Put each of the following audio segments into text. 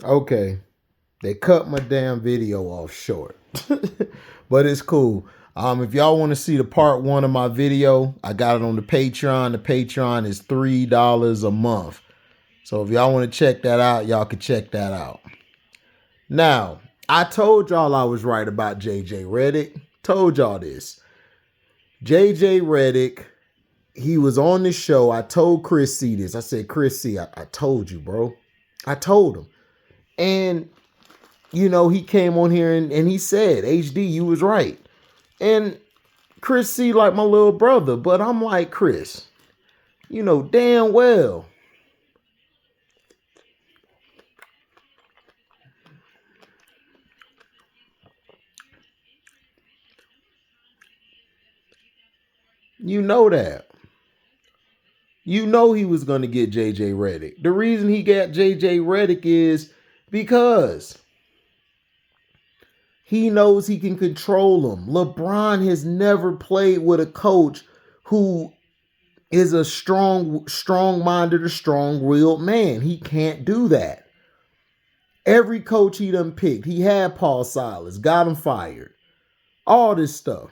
Okay. They cut my damn video off short. But it's cool. If y'all want to see the part 1 of my video, I got it on the Patreon. The Patreon is $3 a month. So if y'all want to check that out, y'all can check that out. Now, I told y'all I was right about JJ Redick. Told y'all this. JJ Redick, he was on the show. I told Chris C this. I said, Chris C, I told you, bro. I told him. And, you know, he came on here and he said, HD, you was right. And Chris C like my little brother. But I'm like, Chris, you know damn well you know that. You know he was going to get JJ Redick. The reason he got JJ Redick is because he knows he can control him. LeBron has never played with a coach who is a strong-minded or strong-willed man. He can't do that. Every coach he done picked, he had Paul Silas, got him fired. All this stuff.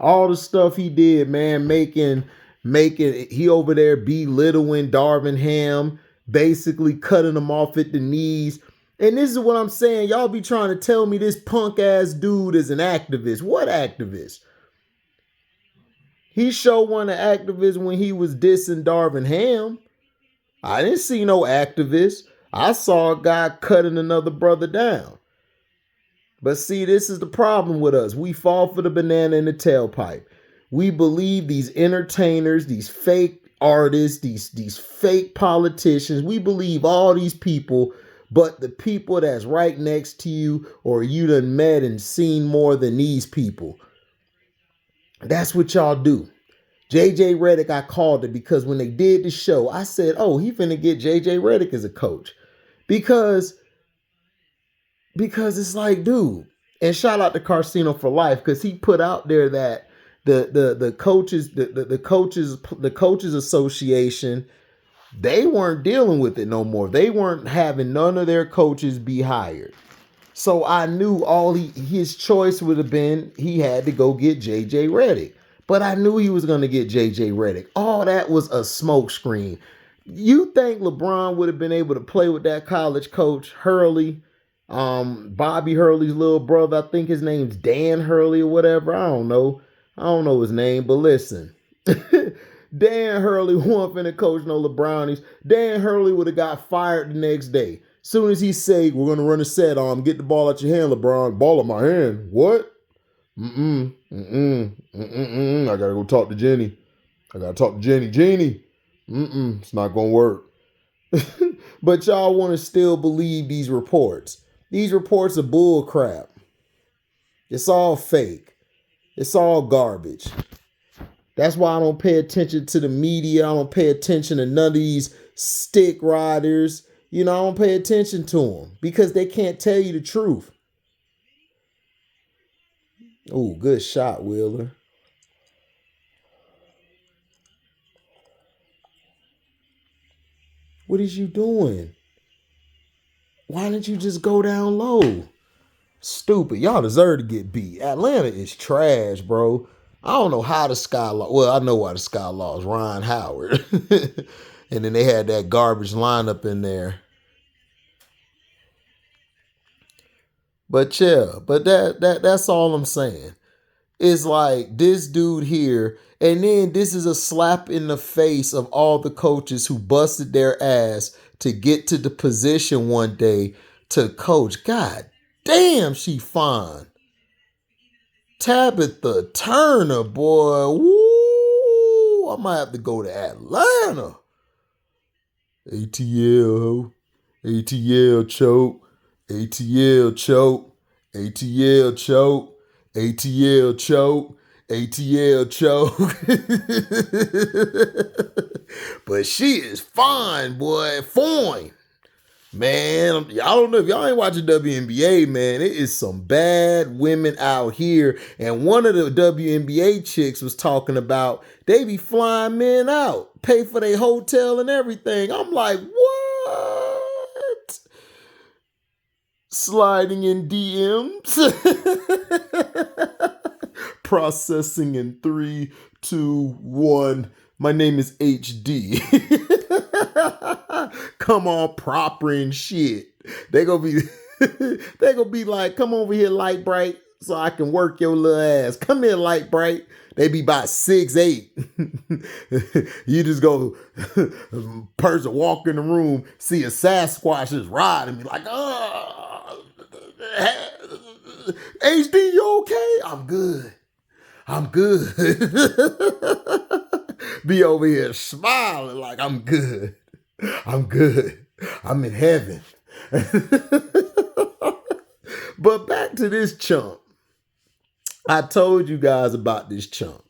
All the stuff he did, man, making he over there belittling Darvin Ham, basically cutting him off at the knees. And this is what I'm saying. Y'all be trying to tell me this punk ass dude is an activist. What activist? He showed one of the activists when he was dissing Darvin Ham. I didn't see no activist. I saw a guy cutting another brother down. But see, this is the problem with us. We fall for the banana in the tailpipe. We believe these entertainers, these fake artists, these fake politicians. We believe all these people, but the people that's right next to you or you done met and seen more than these people. That's what y'all do. JJ Redick, I called it because when they did the show, I said, oh, he finna get JJ Redick as a coach. Because it's like, dude, and shout out to Carcino for life because he put out there that the coaches association, they weren't dealing with it no more. They weren't having none of their coaches be hired. So I knew his choice would have been he had to go get JJ Redick. But I knew he was going to get JJ Redick. All that was a smokescreen. You think LeBron would have been able to play with that college coach, Hurley? Bobby Hurley's little brother, I think his name's Dan Hurley or whatever. I don't know his name, but listen. Dan Hurley wasn't finna coach no LeBronies. Dan Hurley would have got fired the next day. Soon as he say, we're gonna run a set on him, get the ball out your hand, LeBron. Ball in my hand. What? I gotta go talk to Jenny. Jenny. It's not gonna work. But y'all want to still believe these reports. These reports are bull crap. It's all fake. It's all garbage. That's why I don't pay attention to the media. I don't pay attention to none of these stick riders. You know, I don't pay attention to them because they can't tell you the truth. Oh, good shot, Wheeler. What is you doing? Why didn't you just go down low? Stupid. Y'all deserve to get beat. Atlanta is trash, bro. I don't know how the Sky Law. Well, I know why the Sky Law is Ron Howard. And then they had that garbage lineup in there. But yeah, but that's all I'm saying. It's like this dude here, and then this is a slap in the face of all the coaches who busted their ass to get to the position one day to coach. God damn, she fine. Tabitha Turner, boy. Woo! I might have to go to Atlanta. ATL, ATL choke, ATL choke, ATL choke, ATL choke, ATL choke. But she is fine, boy. Fine. Man, y'all don't know if y'all ain't watching WNBA, man. It is some bad women out here. And one of the WNBA chicks was talking about they be flying men out, pay for their hotel and everything. I'm like, what? Sliding in DMs. Processing in 3, 2, 1. My name is HD. Come on, proper and shit. They gonna be like, come over here, Light Bright, so I can work your little ass. Come here, Light Bright. They be about 6'8". You just go, person walk in the room, see a Sasquatch just riding, be like, oh, HD, you okay? I'm good. I'm good. Be over here smiling like I'm good. I'm good. I'm in heaven. But back to this chump. I told you guys about this chump.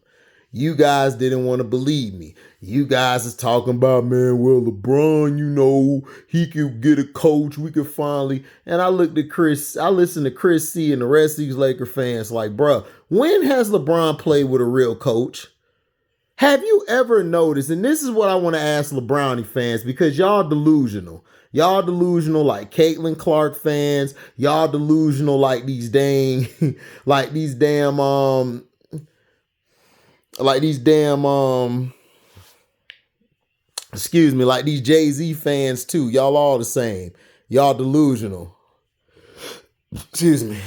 You guys didn't want to believe me. You guys is talking about, man, well, LeBron, you know, he could get a coach. We could finally. And I listened to Chris C and the rest of these Laker fans like, bruh, when has LeBron played with a real coach? Have you ever noticed, and this is what I want to ask LeBron fans, because y'all delusional. Y'all delusional like Caitlin Clark fans. Y'all delusional like these damn, like these Jay-Z fans too. Y'all all the same. Y'all delusional. Excuse me.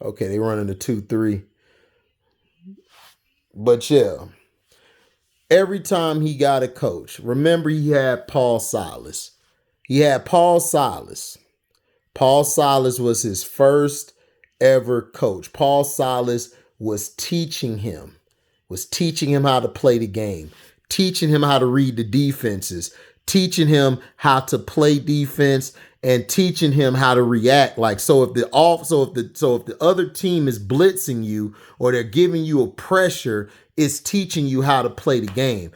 Okay, they running a 2-3. But yeah, every time he got a coach, remember he had Paul Silas. Paul Silas was his first ever coach. Paul Silas was teaching him how to play the game, teaching him how to read the defenses, teaching him how to play defense, and teaching him how to react. Like, so if the other team is blitzing you or they're giving you a pressure, it's teaching you how to play the game.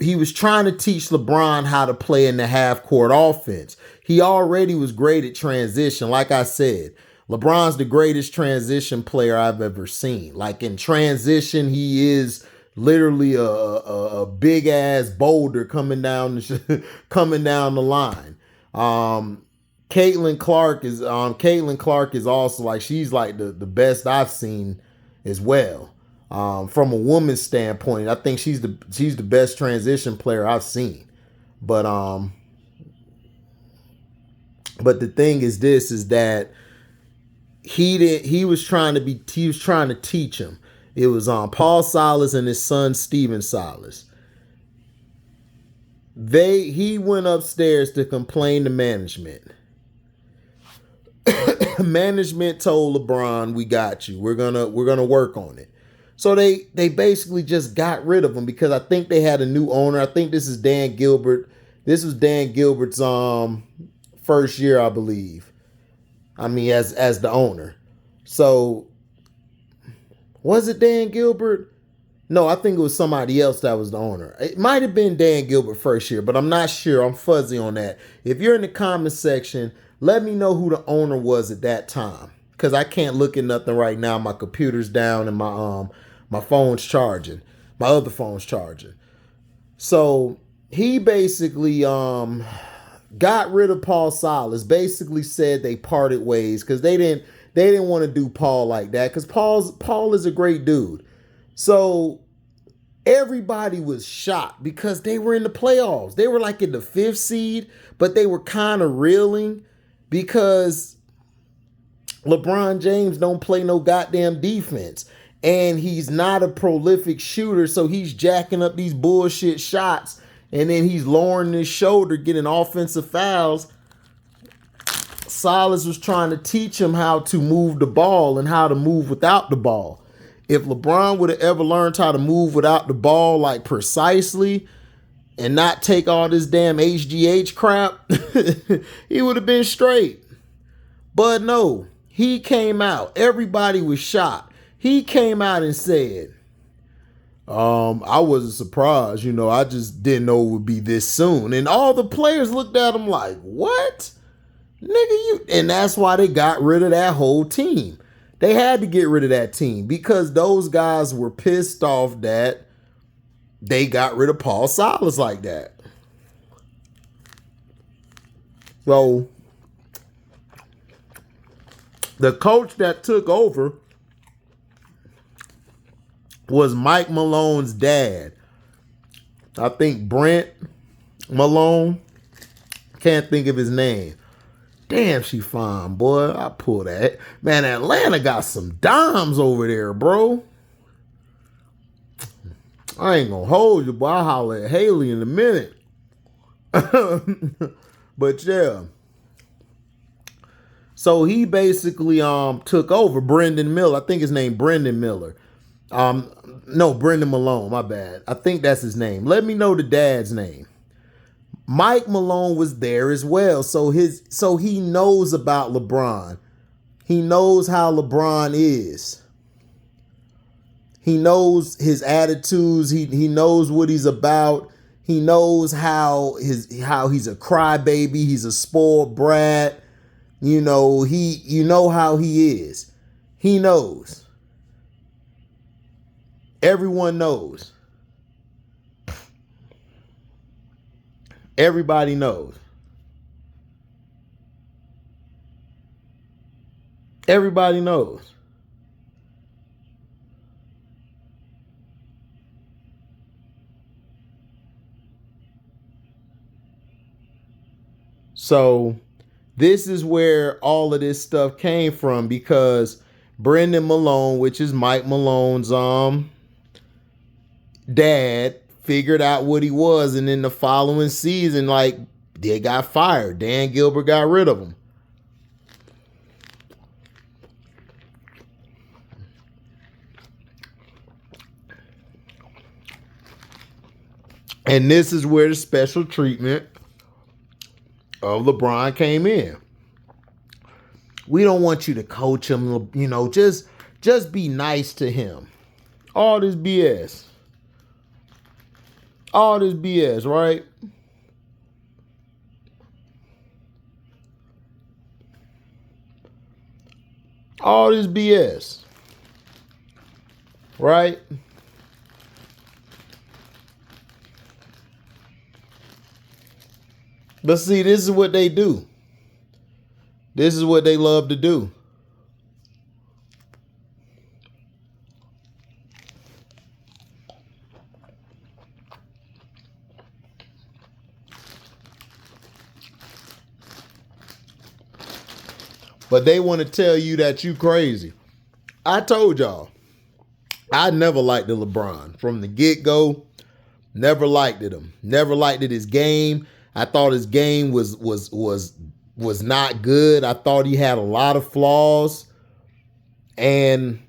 He was trying to teach LeBron how to play in the half court offense. He already was great at transition. Like I said, LeBron's the greatest transition player I've ever seen. Like, in transition, he is literally a big ass boulder coming down the line. Caitlin Clark is also like, she's like the best I've seen as well. From a woman's standpoint, I think she's the best transition player I've seen. But the thing is that he was trying to teach him. It was Paul Silas and his son Steven Silas. He went upstairs to complain to management. Management told LeBron, "We got you. We're gonna work on it." So they basically just got rid of him because I think they had a new owner. I think this is Dan Gilbert. This was Dan Gilbert's first year, I believe. I mean, as the owner. So was it Dan Gilbert? No, I think it was somebody else that was the owner. It might have been Dan Gilbert first year, but I'm not sure. I'm fuzzy on that. If you're in the comment section, let me know who the owner was at that time, because I can't look at nothing right now. My computer's down and my phone's charging. My other phone's charging. So he basically got rid of Paul Silas. Basically said they parted ways because they didn't want to do Paul like that, because Paul is a great dude. So everybody was shocked because they were in the playoffs. They were like in the 5th seed, but they were kind of reeling because LeBron James don't play no goddamn defense. And he's not a prolific shooter, so he's jacking up these bullshit shots. And then he's lowering his shoulder, getting offensive fouls. Silas was trying to teach him how to move the ball and how to move without the ball. If LeBron would have ever learned how to move without the ball, like precisely, and not take all this damn HGH crap, he would have been straight. But no, he came out. Everybody was shocked. He came out and said, I wasn't surprised, I just didn't know it would be this soon. And all the players looked at him like, what? Nigga, you. And that's why they got rid of that whole team. They had to get rid of that team because those guys were pissed off that they got rid of Paul Silas like that. So the coach that took over was Mike Malone's dad. I think Brent Malone. Can't think of his name. Damn, she fine, boy. I pull that. Man, Atlanta got some dimes over there, bro. I ain't gonna hold you, boy. I'll holler at Haley in a minute. But yeah. So he basically took over Brendan Miller. I think his name Brendan Miller. No, Brendan Malone, my bad. I think that's his name. Let me know the dad's name. Mike Malone was there as well. So he knows about LeBron. He knows how LeBron is. He knows his attitudes. He knows what he's about. He knows how he's a crybaby. He's a spoiled brat. You know how he is. He knows. Everyone knows. Everybody knows. Everybody knows. So this is where all of this stuff came from because Brendan Malone, which is Mike Malone's dad, figured out what he was, and in the following season, like, they got fired. Dan Gilbert got rid of him. And this is where the special treatment of LeBron came in. We don't want you to coach him, just be nice to him. All this BS. All this BS, right? All this BS. Right? But see, this is what they do. This is what they love to do. But they want to tell you that you crazy. I told y'all, I never liked the LeBron from the get-go. Never liked him. Never liked his game. I thought his game was not good. I thought he had a lot of flaws. And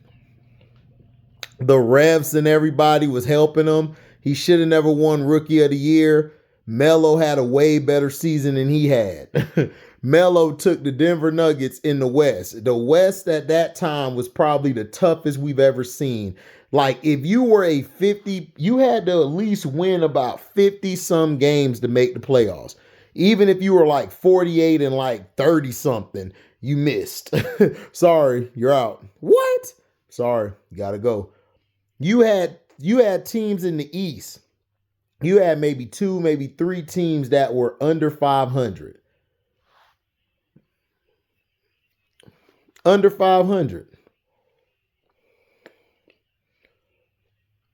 the refs and everybody was helping him. He should have never won Rookie of the Year. Melo had a way better season than he had. Melo took the Denver Nuggets in the West. The West at that time was probably the toughest we've ever seen. Like, if you were a 50, you had to at least win about 50 some games to make the playoffs. Even if you were like 48 and like 30 something, you missed. Sorry, you're out. What? Sorry, gotta go. You had teams in the East. You had maybe 2, maybe 3 teams that were under 500. Under 500.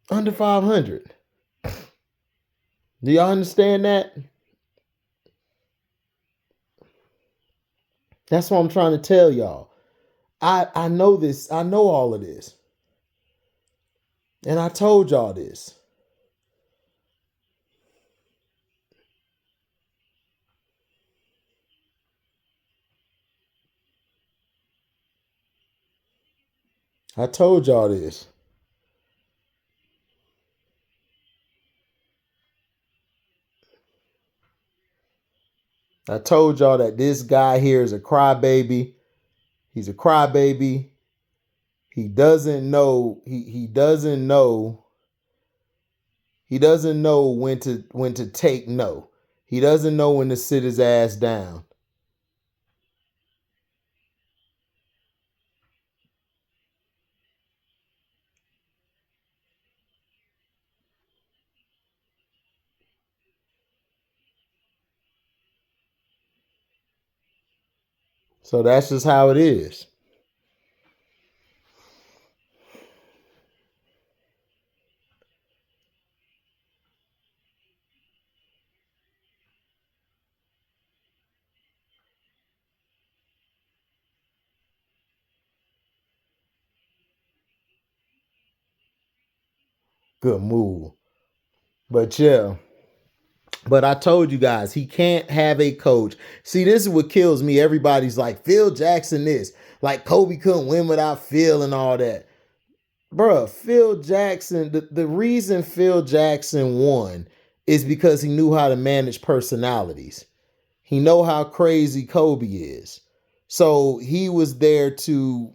Under 500. Do y'all understand that? That's what I'm trying to tell y'all. I know this. I know all of this. And I told y'all this. I told y'all this. I told y'all that this guy here is a crybaby. He's a crybaby. He doesn't know. He doesn't know. He doesn't know when to take no. He doesn't know when to sit his ass down. So that's just how it is. Good move. But yeah. But I told you guys, he can't have a coach. See, this is what kills me. Everybody's like, Phil Jackson this. Like, Kobe couldn't win without Phil and all that. Bruh, Phil Jackson, the reason Phil Jackson won is because he knew how to manage personalities. He know how crazy Kobe is. So he was there to,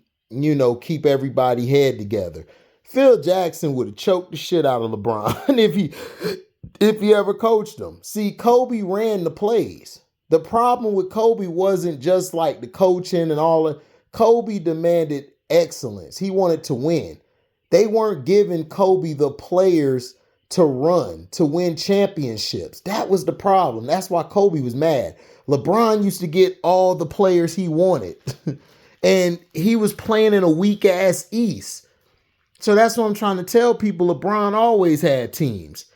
keep everybody head together. Phil Jackson would have choked the shit out of LeBron if he ever coached him. See, Kobe ran the plays. The problem with Kobe wasn't just like the coaching and all that. Kobe demanded excellence. He wanted to win. They weren't giving Kobe the players to run, to win championships. That was the problem. That's why Kobe was mad. LeBron used to get all the players he wanted. And he was playing in a weak-ass East. So that's what I'm trying to tell people. LeBron always had teams.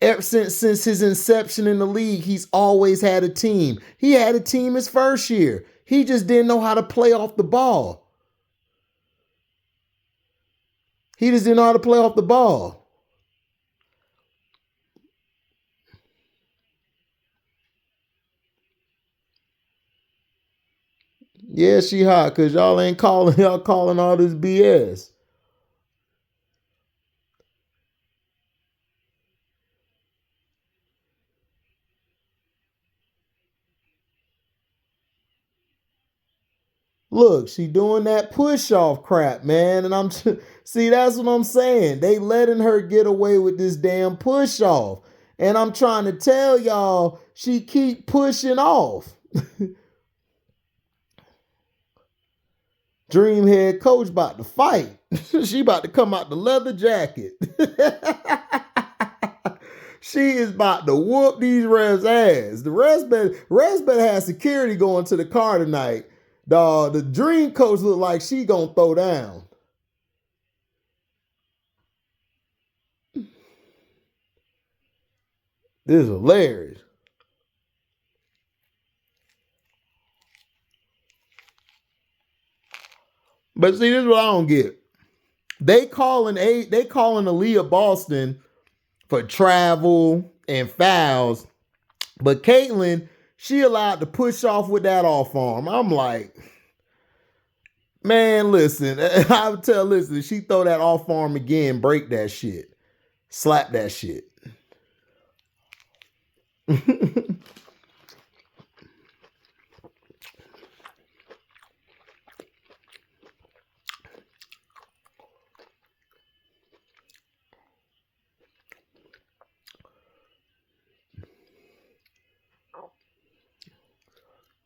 Ever since his inception in the league, he's always had a team. He had a team his first year. He just didn't know how to play off the ball. He just didn't know how to play off the ball. Yeah, she hot because y'all ain't calling. Y'all calling all this BS. Look, she doing that push-off crap, man. And see, that's what I'm saying. They letting her get away with this damn push-off. And I'm trying to tell y'all, she keep pushing off. Dream head coach about to fight. She about to come out the leather jacket. She is about to whoop these refs' ass. The refs better have security going to the car tonight. Dog, the dream coach look like she gonna throw down. This is hilarious. But see, this is what I don't get. They calling Aaliyah Boston for travel and fouls, but Caitlyn, she allowed to push off with that off arm. I'm like, man, listen. I would listen, she throw that off arm again, break that shit. Slap that shit.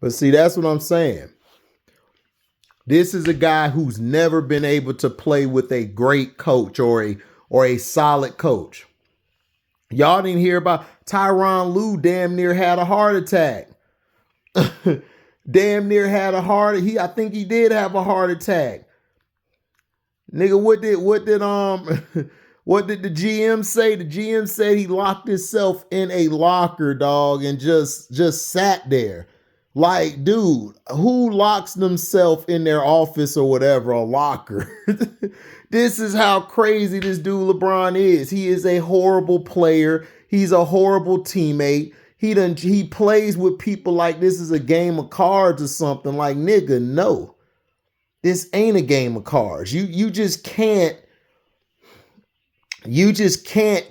But see, that's what I'm saying. This is a guy who's never been able to play with a great coach or a solid coach. Y'all didn't hear about Tyronn Lue damn near had a heart attack. Damn near had a heart. I think he did have a heart attack. Nigga, what did the GM say? The GM said he locked himself in a locker, dog, and just sat there. Like, dude, who locks themselves in their office or whatever, a locker? This is how crazy this dude LeBron is. He is a horrible player. He's a horrible teammate. He plays with people like this is a game of cards or something. Like, nigga, no. This ain't a game of cards. You just can't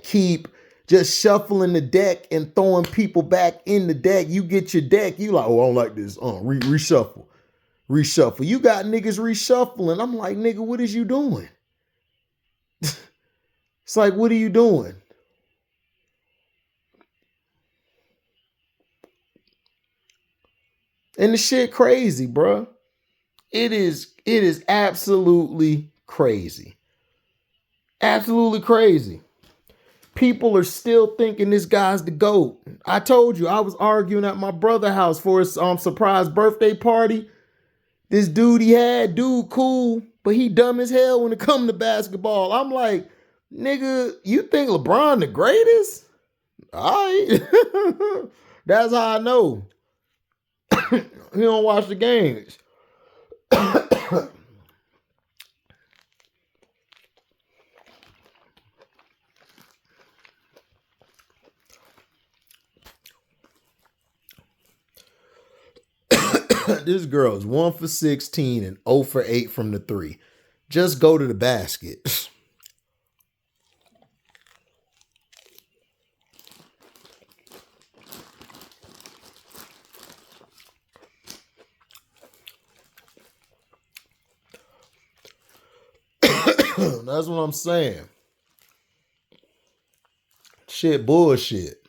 keep just shuffling the deck and throwing people back in the deck. You get your deck, you like, oh, I don't like this. Reshuffle. reshuffle. You got niggas reshuffling. I'm like, nigga, what is you doing? It's like, what are you doing? And the shit crazy, bro. It is absolutely crazy. Absolutely crazy. People are still thinking this guy's the GOAT. I told you, I was arguing at my brother's house for his surprise birthday party. This dude cool, but he dumb as hell when it comes to basketball. I'm like, nigga, you think LeBron the greatest? All right. That's how I know. He don't watch the games. This girl is 1 for 16 and 0 for 8 from the 3. Just go to the basket. That's what I'm saying. Shit, bullshit.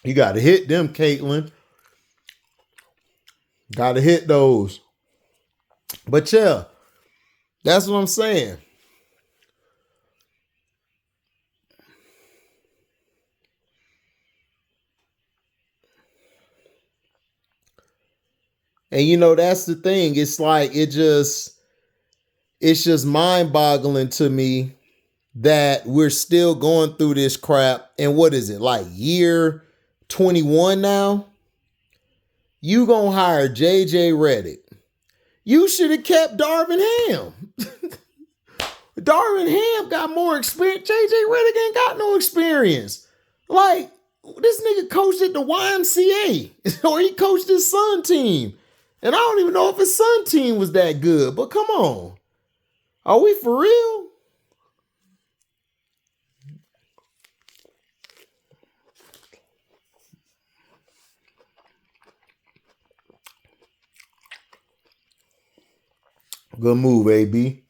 You got to hit them, Caitlin. Got to hit those. But yeah, that's what I'm saying. And you know, that's the thing. It's like, it's just mind-boggling to me that we're still going through this crap. And what is it, like year 21 now? You gonna hire JJ Redick. You should have kept Darvin Ham. Darvin Ham got more experience. JJ Redick ain't got no experience. Like, this nigga coached at the YMCA. Or he coached his son team. And I don't even know if his son team was that good. But come on. Are we for real? Good move, AB.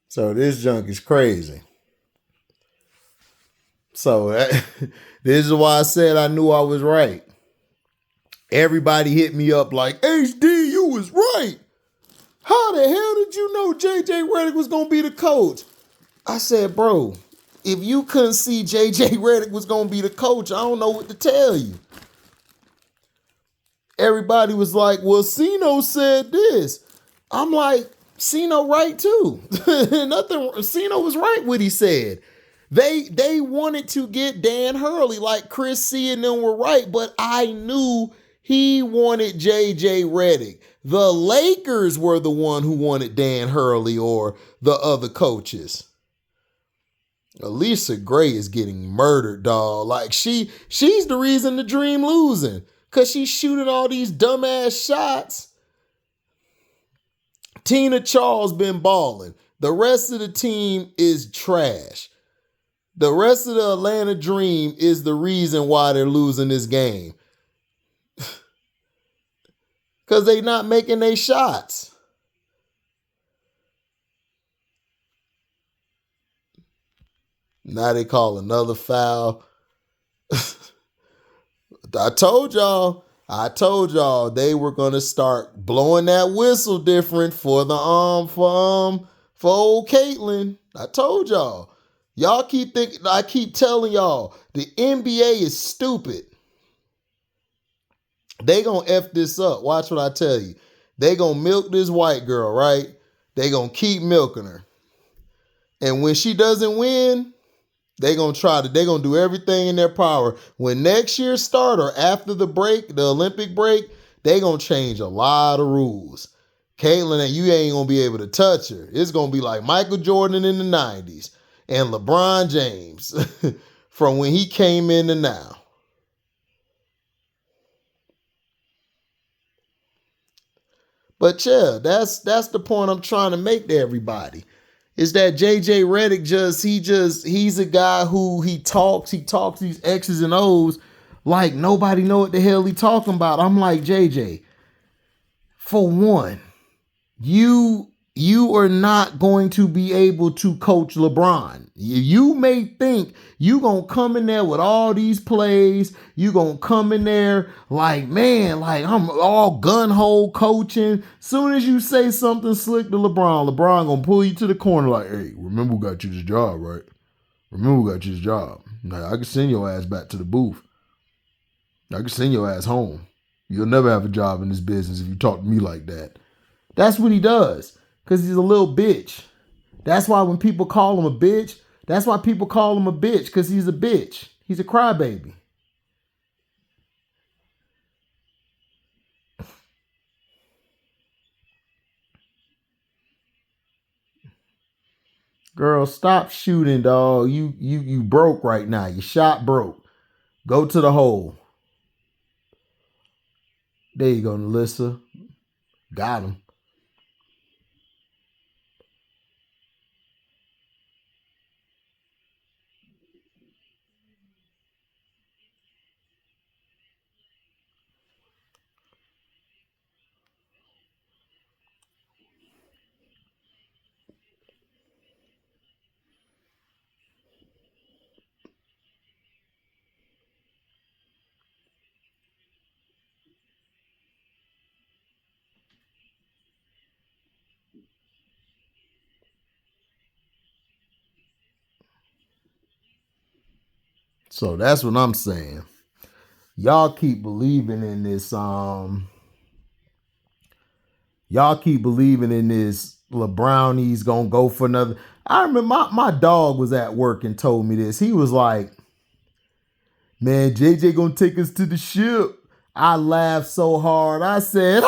So this junk is crazy. So this is why I said I knew I was right. Everybody hit me up like, HD, you was right. How the hell did you know JJ Redick was going to be the coach? I said, bro, if you couldn't see JJ Redick was going to be the coach, I don't know what to tell you. Everybody was like, well, Sino said this. I'm like, Sino right too. Sino was right what he said. They wanted to get Dan Hurley, like Chris C and them were right, but I knew he wanted JJ Redick. The Lakers were the one who wanted Dan Hurley or the other coaches. Elisa Gray is getting murdered, dog. Like she's the reason the Dream losing. Cause she's shooting all these dumbass shots. Tina Charles been balling. The rest of the team is trash. The rest of the Atlanta Dream is the reason why they're losing this game. Because they not making their shots. Now they call another foul. I told y'all they were gonna start blowing that whistle different for the for old Caitlin. I told y'all. Y'all keep thinking, I keep telling y'all, the NBA is stupid. They gonna F this up. Watch what I tell you. They gonna milk this white girl, right? They gonna keep milking her. And when she doesn't win, They're going to do everything in their power. When next year start or after the break, the Olympic break, they're going to change a lot of rules. Caitlin, you ain't going to be able to touch her. It's going to be like Michael Jordan in the 90s and LeBron James from when he came in to now. But yeah, that's the point I'm trying to make to everybody. Is that JJ Redick he's a guy who he talks these X's and O's like nobody know what the hell he talking about. I'm like, JJ, for one, you are not going to be able to coach LeBron. You may think you gonna come in there with all these plays. You gonna come in there like, man, like I'm all gun-ho coaching. Soon as you say something slick to LeBron gonna pull you to the corner like, hey, remember who got you this job, right? Remember who got you this job. Now, I can send your ass back to the booth. I can send your ass home. You'll never have a job in this business if you talk to me like that. That's what he does. Because he's a little bitch. That's why when people call him a bitch, because he's a bitch. He's a crybaby. Girl, stop shooting, dog. You broke right now. Your shot broke. Go to the hole. There you go, Melissa. Got him. So that's what I'm saying. Y'all keep believing in this. Y'all keep believing in this. LeBrownie's gonna go for another. I remember my dog was at work and told me this. He was like, man, JJ gonna take us to the ship. I laughed so hard. I said,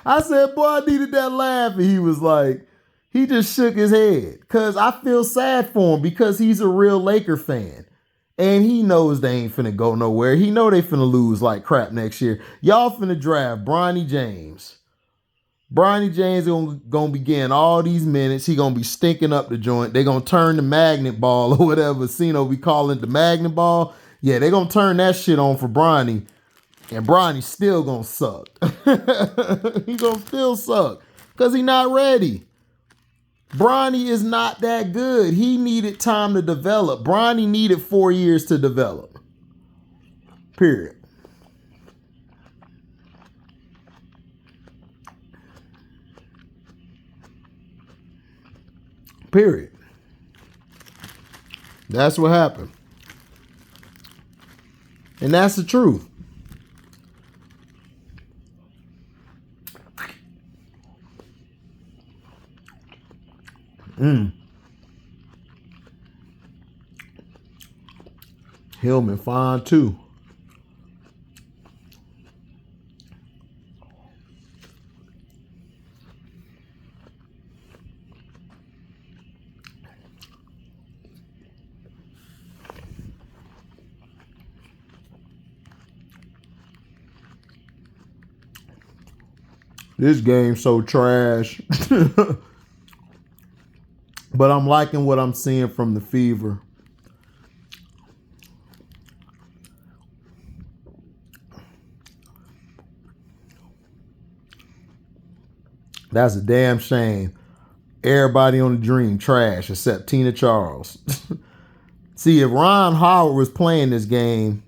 I said, boy, I needed that laugh. And he was like, he just shook his head. Because I feel sad for him because he's a real Laker fan. And he knows they ain't finna go nowhere. He know they finna lose like crap next year. Y'all finna draft Bronny James. Bronny James gonna be getting all these minutes. He gonna be stinking up the joint. They gonna turn the magnet ball or whatever Cino be calling it, the magnet ball. Yeah, they gonna turn that shit on for Bronny. And Bronny still gonna suck. He gonna still suck. Because he not ready. Bronny is not that good. He needed time to develop. Bronny needed 4 years to develop. Period. Period. That's what happened. And that's the truth. Hillman fine too. This game's so trash. But I'm liking what I'm seeing from the Fever. That's a damn shame. Everybody on the Dream trash except Tina Charles. See, if Ron Howard was playing this game,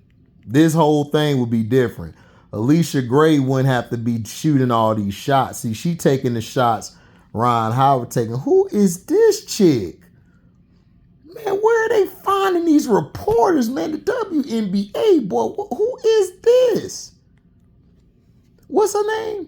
this whole thing would be different. Alicia Gray wouldn't have to be shooting all these shots. See, she taking the shots Ron Howard taking. Who is this chick? Man, where are they finding these reporters, man? The WNBA, boy, who is this? What's her name?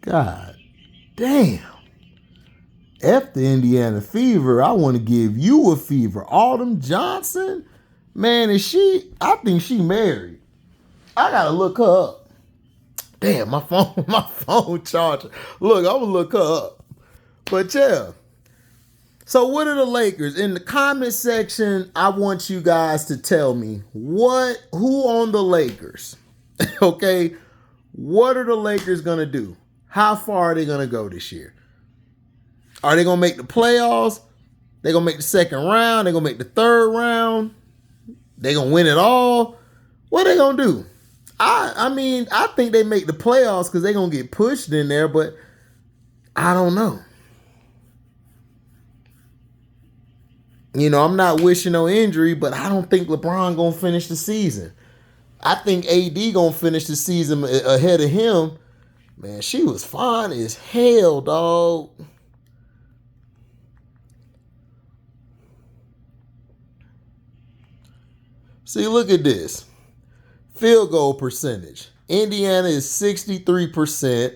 God damn. F the Indiana Fever. I want to give you a fever. Autumn Johnson? Man, I think she married. I gotta look her up. Damn, my phone charger. Look, I'm gonna look her up. But yeah. So what are the Lakers? In the comment section, I want you guys to tell me who on the Lakers, okay? What are the Lakers gonna do? How far are they gonna go this year? Are they gonna make the playoffs? They gonna make the second round? They gonna make the third round? They gonna win it all? What are they gonna do? I mean, I think they make the playoffs because they gonna get pushed in there, but I don't know. You know, I'm not wishing no injury, but I don't think LeBron gonna finish the season. I think AD gonna finish the season ahead of him. Man, she was fine as hell, dog. See, look at this. Field goal percentage. Indiana is 63%.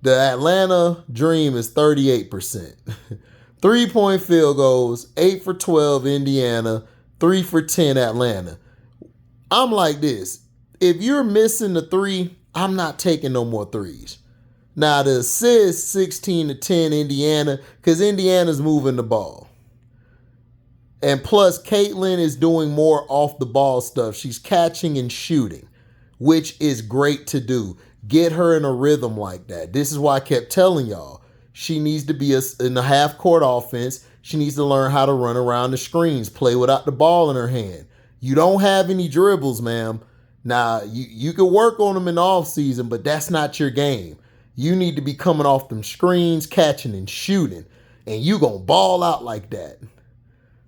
The Atlanta Dream is 38%. 3-point field goals, 8 for 12 Indiana, 3 for 10 Atlanta. I'm like this. If you're missing the 3, I'm not taking no more 3s. Now the assist, 16 to 10 Indiana, because Indiana's moving the ball. And plus, Caitlin is doing more off the ball stuff. She's catching and shooting, which is great to do. Get her in a rhythm like that. This is why I kept telling y'all. She needs to be in the half-court offense. She needs to learn how to run around the screens, play without the ball in her hand. You don't have any dribbles, ma'am. Now, you can work on them in the offseason, but that's not your game. You need to be coming off them screens, catching and shooting, and you going to ball out like that.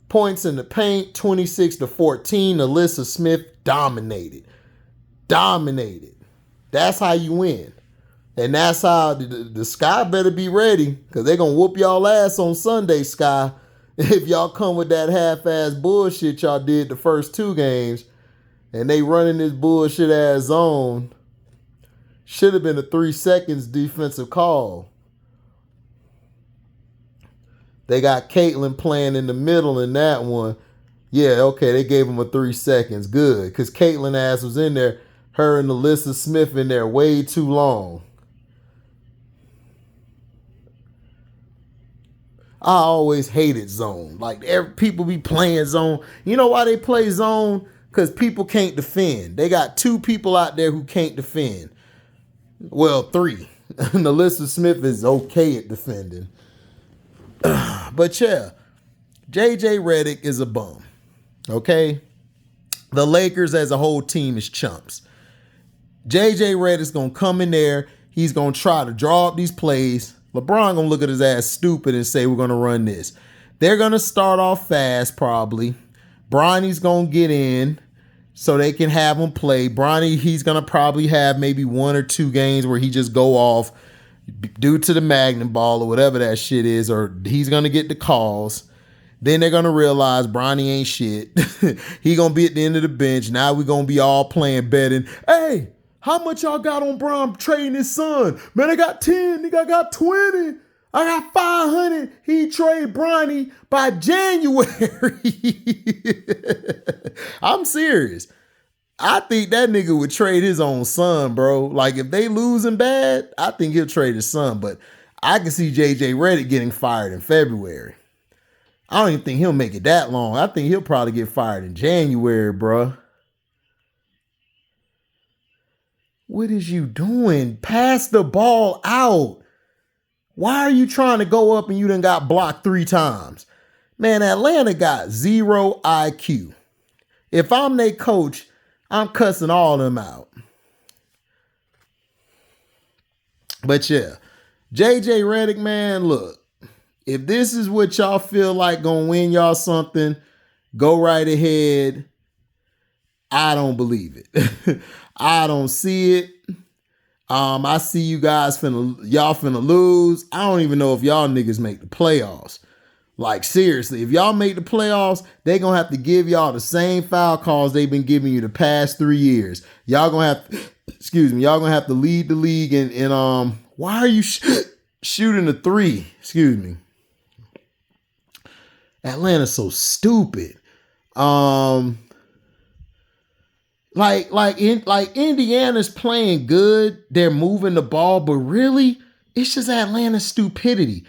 Points in the paint, 26 to 14. Alyssa Smith dominated. That's how you win. And that's how the Sky better be ready, because they're going to whoop y'all ass on Sunday, Sky. If y'all come with that half-ass bullshit y'all did the first 2 games, and they running this bullshit-ass zone, should have been a 3 seconds defensive call. They got Caitlin playing in the middle in that one. Yeah, okay, they gave him a 3 seconds. Good, because Caitlin ass was in there. Her and Alyssa Smith in there way too long. I always hated zone. Like, people be playing zone. You know why they play zone? Because people can't defend. They got 2 people out there who can't defend. Well, 3. And Alyssa Smith is okay at defending. But yeah, JJ Redick is a bum. Okay? The Lakers as a whole team is chumps. JJ Redick's going to come in there. He's going to try to draw up these plays. LeBron going to look at his ass stupid and say, we're going to run this. They're going to start off fast probably. Bronny's going to get in so they can have him play. Bronny, he's going to probably have maybe 1 or 2 games where he just go off due to the Magnum ball or whatever that shit is, or he's going to get the calls. Then they're going to realize Bronny ain't shit. He going to be at the end of the bench. Now we're going to be all playing betting. Hey, how much y'all got on Bron trading his son? Man, I got 10. Nigga, I got 20. I got 500. He trade Bronny by January. I'm serious. I think that nigga would trade his own son, bro. Like, if they losing bad, I think he'll trade his son. But I can see JJ Redick getting fired in February. I don't even think he'll make it that long. I think he'll probably get fired in January, bro. What is you doing? Pass the ball out. Why are you trying to go up and you done got blocked 3 times? Man, Atlanta got 0 IQ. If I'm their coach, I'm cussing all them out. But yeah, JJ Redick, man, look. If this is what y'all feel like gonna win y'all something, go right ahead. I don't believe it. I don't see it. I see you guys y'all finna lose. I don't even know if y'all niggas make the playoffs. Like, seriously, if y'all make the playoffs, they gonna have to give y'all the same foul calls they've been giving you the past 3 years. Y'all gonna have to, y'all gonna have to lead the league in Why are you shooting a three? Excuse me. Atlanta's so stupid. Like Indiana's playing good. They're moving the ball, but really, it's just Atlanta's stupidity.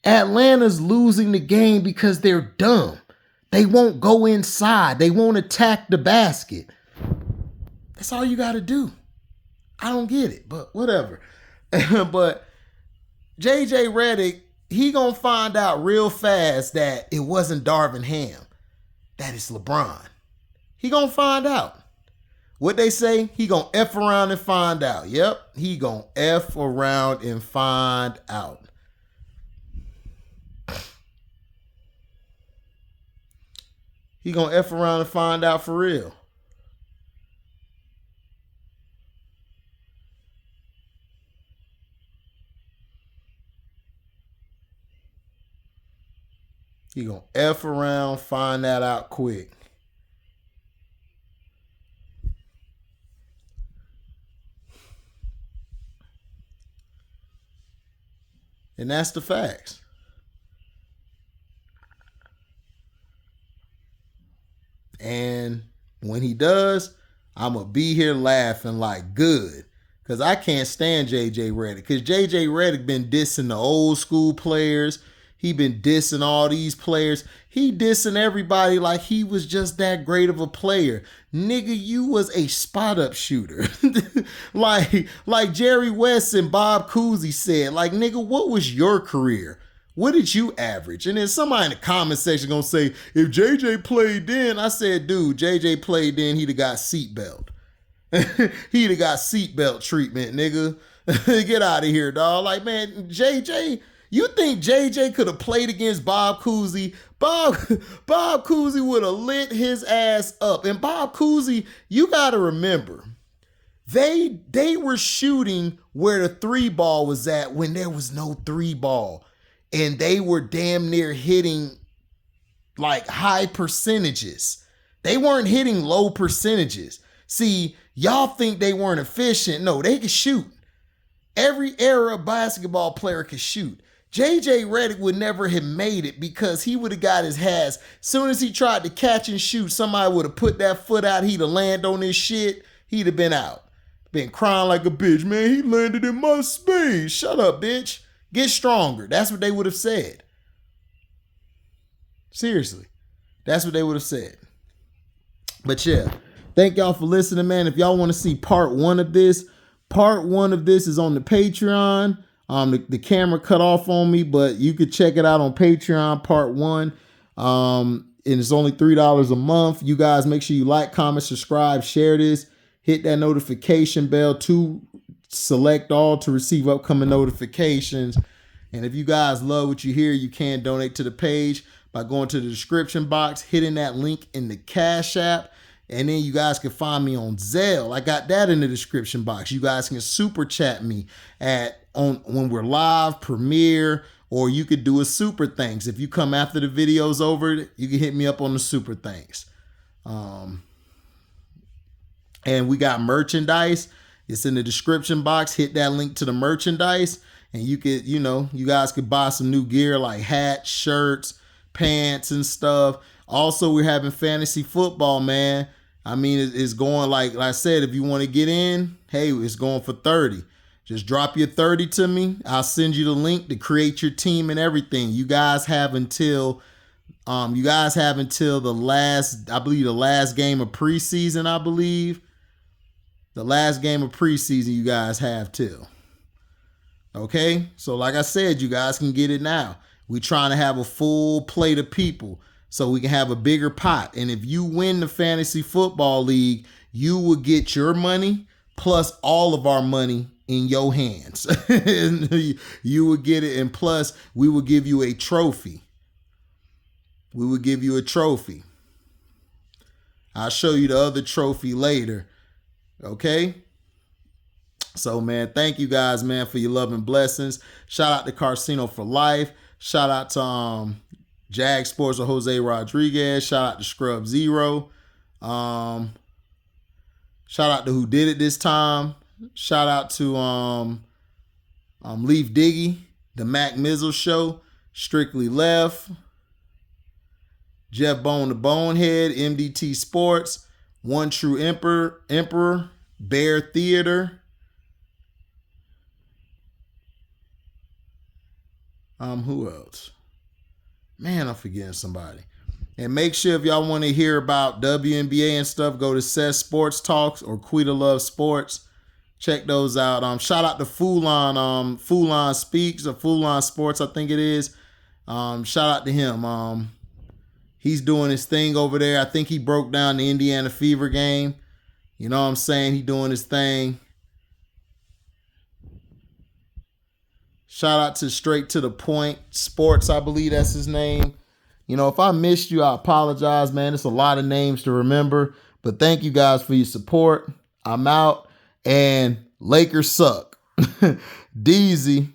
Atlanta's losing the game because they're dumb. They won't go inside. They won't attack the basket. That's all you got to do. I don't get it, but whatever. But JJ Redick, he gonna find out real fast that it wasn't Darvin Ham, that it's LeBron. He gonna find out. What they say, he gonna F around and find out. Yep, he gonna F around and find out. He gonna F around and find out for real. He gonna F around, find that out quick. And that's the facts. And when he does, I'm going to be here laughing like good. Because I can't stand JJ Redick. Because JJ Redick been dissing the old school players. He been dissing all these players. He dissing everybody like he was just that great of a player. Nigga, you was a spot-up shooter. like Jerry West and Bob Cousy said. Like, nigga, what was your career? What did you average? And then somebody in the comment section gonna say, if JJ played then, I said, dude, JJ played then, he'd have got seatbelt. He'd have got seatbelt treatment, nigga. Get out of here, dog. Like, man, JJ, you think JJ could have played against Bob Cousy? Bob Cousy would have lit his ass up. And Bob Cousy, you gotta remember, they were shooting where the three ball was at when there was no three ball. And they were damn near hitting like high percentages. They weren't hitting low percentages. See, y'all think they weren't efficient. No, they could shoot. Every era basketball player could shoot. JJ Redick would never have made it because he would have got his ass. Soon as he tried to catch and shoot, somebody would have put that foot out. He'd have landed on his shit. He'd have been out. Been crying like a bitch. Man, he landed in my space. Shut up, bitch. Get stronger. That's what they would have said. Seriously. That's what they would have said. But yeah, thank y'all for listening, man. If y'all want to see part one of this is on the Patreon. The camera cut off on me, but you could check it out on Patreon, part one. And it's only $3 a month. You guys make sure you like, comment, subscribe, share this. Hit that notification bell to select all to receive upcoming notifications. And if you guys love what you hear, you can donate to the page by going to the description box, hitting that link in the Cashapp, and then you guys can find me on Zelle. I got that in the description box. You guys can super chat me when we're live, premiere, or you could do a super thanks. If you come after the video's over, you can hit me up on the super thanks. And we got merchandise. It's in the description box. Hit that link to the merchandise and you could, you guys could buy some new gear like hats, shirts, pants and stuff. Also, we're having fantasy football, man. I mean, it's going like I said, if you want to get in, hey, it's going for 30. Just drop your 30 to me. I'll send you the link to create your team and everything. You guys have until the last game of preseason, I believe. The last game of preseason you guys have till. Okay? So like I said, you guys can get it now. We're trying to have a full plate of people so we can have a bigger pot. And if you win the fantasy football league, you will get your money plus all of our money in your hands. You will get it. And plus, we will give you a trophy. We will give you a trophy. I'll show you the other trophy later. Okay? So, man, thank you guys, man, for your love and blessings. Shout out to Carcino for Life. Shout out to Jag Sports with Jose Rodriguez. Shout out to Scrub Zero. Shout out to Who Did It This Time. Shout out to Leaf Diggy, The Mac Mizzle Show, Strictly Left, Jeff Bone the Bonehead, MDT Sports, One True Emperor, Bear Theater. Who else? Man, I'm forgetting somebody. And make sure if y'all want to hear about WNBA and stuff, go to Seth Sports Talks or Quita Love Sports. Check those out. Shout out to Fulon Speaks or Fulon Sports, I think it is. Shout out to him. He's doing his thing over there. I think he broke down the Indiana Fever game. You know what I'm saying? He doing his thing. Shout out to Straight to the Point Sports, I believe that's his name. You know, if I missed you, I apologize, man. It's a lot of names to remember. But thank you guys for your support. I'm out. And Lakers suck. Deezy.